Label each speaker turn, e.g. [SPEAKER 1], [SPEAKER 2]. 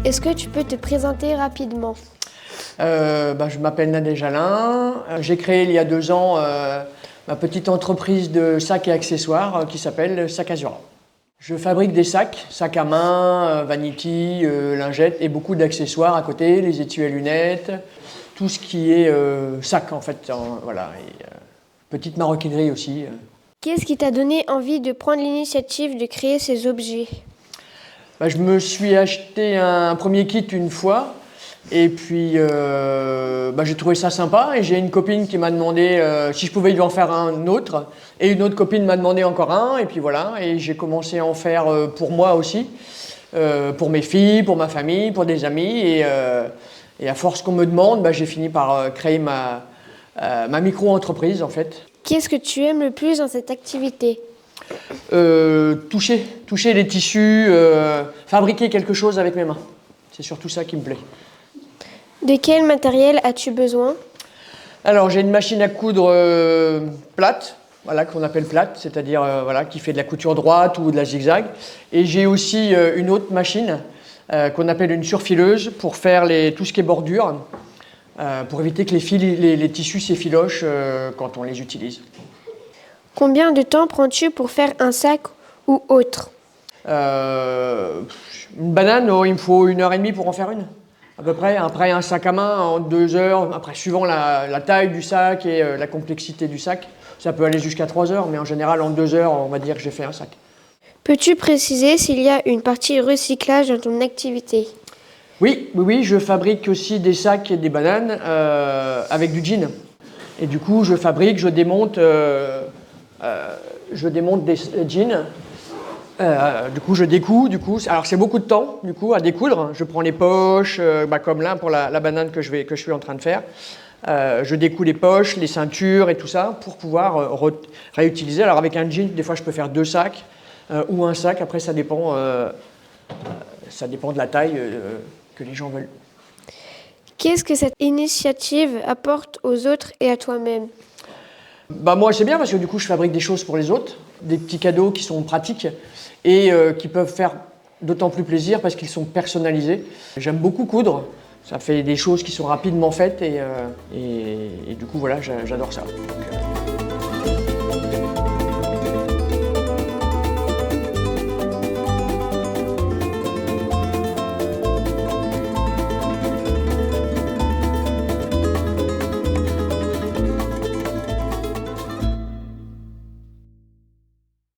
[SPEAKER 1] Est-ce que tu peux te présenter rapidement?
[SPEAKER 2] Je m'appelle Nadège Alain. J'ai créé il y a 2 ans ma petite entreprise de sacs et accessoires qui s'appelle Sac Azura. Je fabrique des sacs à main, vanity, lingettes et beaucoup d'accessoires à côté, les étuis à lunettes, tout ce qui est sac en fait. Voilà. Et, petite maroquinerie aussi.
[SPEAKER 1] Qu'est-ce qui t'a donné envie de prendre l'initiative de créer ces objets?
[SPEAKER 2] Je me suis acheté un premier kit une fois et puis j'ai trouvé ça sympa et j'ai une copine qui m'a demandé si je pouvais lui en faire un autre et une autre copine m'a demandé encore un et puis voilà et j'ai commencé à en faire pour moi aussi, pour mes filles, pour ma famille, pour des amis et à force qu'on me demande, j'ai fini par créer ma micro-entreprise en fait.
[SPEAKER 1] Qu'est-ce que tu aimes le plus dans cette activité?
[SPEAKER 2] Toucher les tissus, fabriquer quelque chose avec mes mains. C'est surtout ça qui me plaît.
[SPEAKER 1] De quel matériel as-tu besoin?
[SPEAKER 2] Alors j'ai une machine à coudre plate, voilà, qu'on appelle plate, c'est-à-dire qui fait de la couture droite ou de la zigzag. Et j'ai aussi une autre machine qu'on appelle une surfileuse pour faire tout ce qui est bordure, pour éviter que les tissus s'effilochent quand on les utilise.
[SPEAKER 1] Combien de temps prends-tu pour faire un sac ou autre?
[SPEAKER 2] Une banane, il me faut 1h30 pour en faire une, à peu près. Après, un sac à main en 2 heures, après, suivant la taille du sac et la complexité du sac, ça peut aller jusqu'à 3 heures, mais en général, en 2 heures, on va dire que j'ai fait un sac.
[SPEAKER 1] Peux-tu préciser s'il y a une partie recyclage dans ton activité?
[SPEAKER 2] Oui, je fabrique aussi des sacs et des bananes avec du jean. Et du coup, je démonte des jeans. Je découds. Alors c'est beaucoup de temps à découdre. Je prends les poches, comme là pour la banane que je suis en train de faire. Je découds les poches, les ceintures et tout ça pour pouvoir réutiliser. Alors avec un jean, des fois je peux faire 2 sacs ou un sac. Après ça dépend de la taille que les gens veulent.
[SPEAKER 1] Qu'est-ce que cette initiative apporte aux autres et à toi-même?
[SPEAKER 2] Moi c'est bien parce que du coup je fabrique des choses pour les autres, des petits cadeaux qui sont pratiques et qui peuvent faire d'autant plus plaisir parce qu'ils sont personnalisés. J'aime beaucoup coudre, ça fait des choses qui sont rapidement faites et du coup voilà, j'adore ça. Donc,